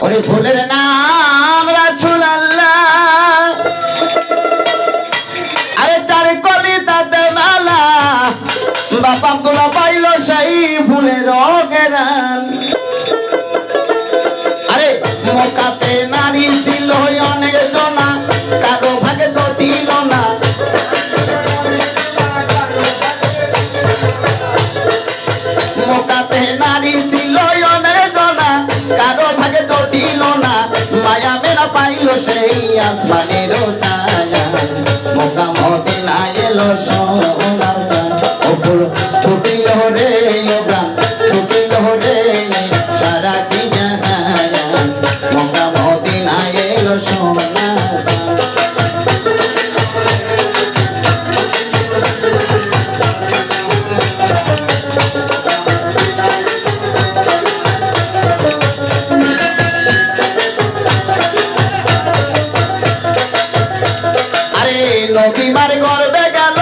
ওরে ফুলের নাম রাসূলুল্লাহ, আরে চার কলি তাতে মালা, বাপ আব্দুল্লাহ পাইল সেই ফুলের ঘেরান। আরে মক্কাতে নারী ছিল অনেক জনা, কারো ভাগে জটিল না। মক্কাতে নারী ছিল অনেক জনা, কারো ভাগে জটিল না। মায়া মেরা পাইল সেই আসমানের ছায়া, মক্কা মদিনায় এলো সোনার চাঁদ। ও ফুল ফুটিল রে ও প্রাণ ছুটিল রে সারাটি জাহান, মক্কা মদিনায় এলো সোনার চাঁদ। নবীমার গর্বে গেল,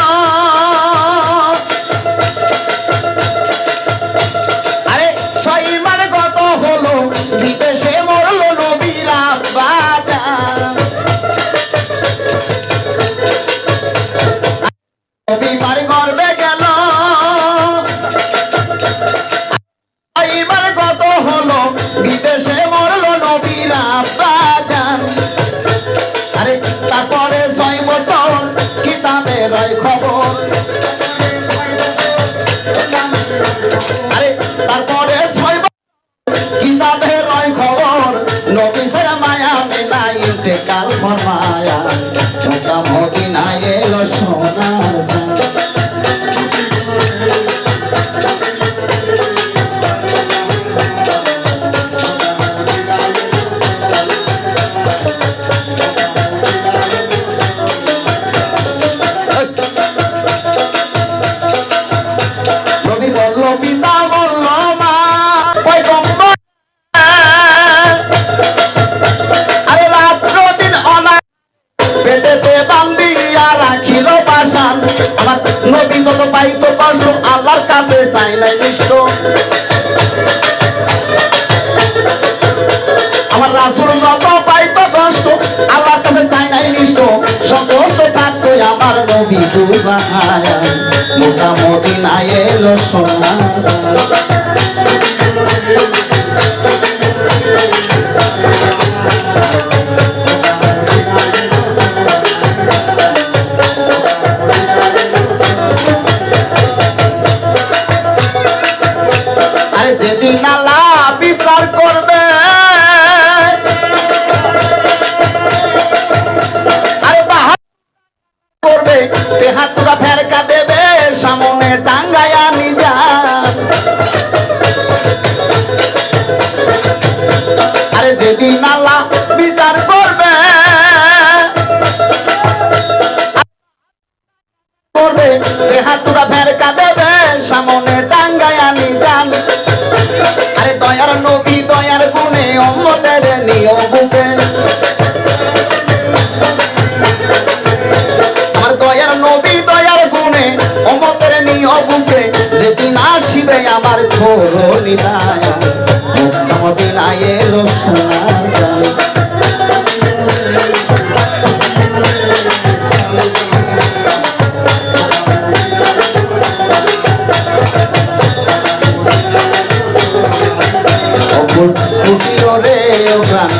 আরে ছয়মার গত হলো, বিদেশে মরল নবীর আব্বা জান। নবীমার গর্বে গেল, ছয়মার গত হলো, বিদেশে মরল নবীর আব্বা জান। আরে তারপরে 6 বছর কিতাবের খবর, আরে তারপরে 6 বছর কিতাবের খবর, নবী ছাড়া মায়া মেলা ইন্তেকাল ফরমায়া, মক্কা মদিনায় এলো সোনার চাঁদ। পিতা বলল মা পয়গম্বর, আরে রাত্র দিন অনাথ পেটেতে বান্ধিয়া রাখিল পাষাণ। আমার নবী কত পাইতো কষ্ট, আল্লাহর কাছে চাই নাই মিষ্ট। আমার রাসূল যত পাইতো কষ্ট, আল্লাহর কাছে চাই নাই মিষ্ট। সন্তুষ্ট থাকতো আমার নবী দুবাহায়া, মক্কা মদিনায় এলো সোনার চাঁদ। আরে যেদিন আল্লাহ বিচার করবে, আরে বাহার করবে, তেহাতুরা ফেরকা দেবে, সামনে টাঙ্গায়া নিজা। আরে যেদিন আল্লাহ বিচার করবে, তেহাতুরা ফেরকা দেবে, সামনে টাঙ্গায়া নিজান। আরে দয়ার নবী দয়ার গুণে উম্মতের নিও বুকে, আমার দয়ার নবী দয়ার গুণে উম্মতের নিও বুকে। যেদিন আসিবে আমার ঘোর নিদায়া, মক্কা মদিনায় এলো সোনার চাঁদ। ছুটিল রে ও প্রাণ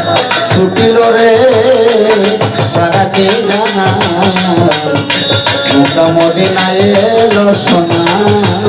ছুটিল রে সারাটি জাহান, মক্কা মদিনায় এলো সোনার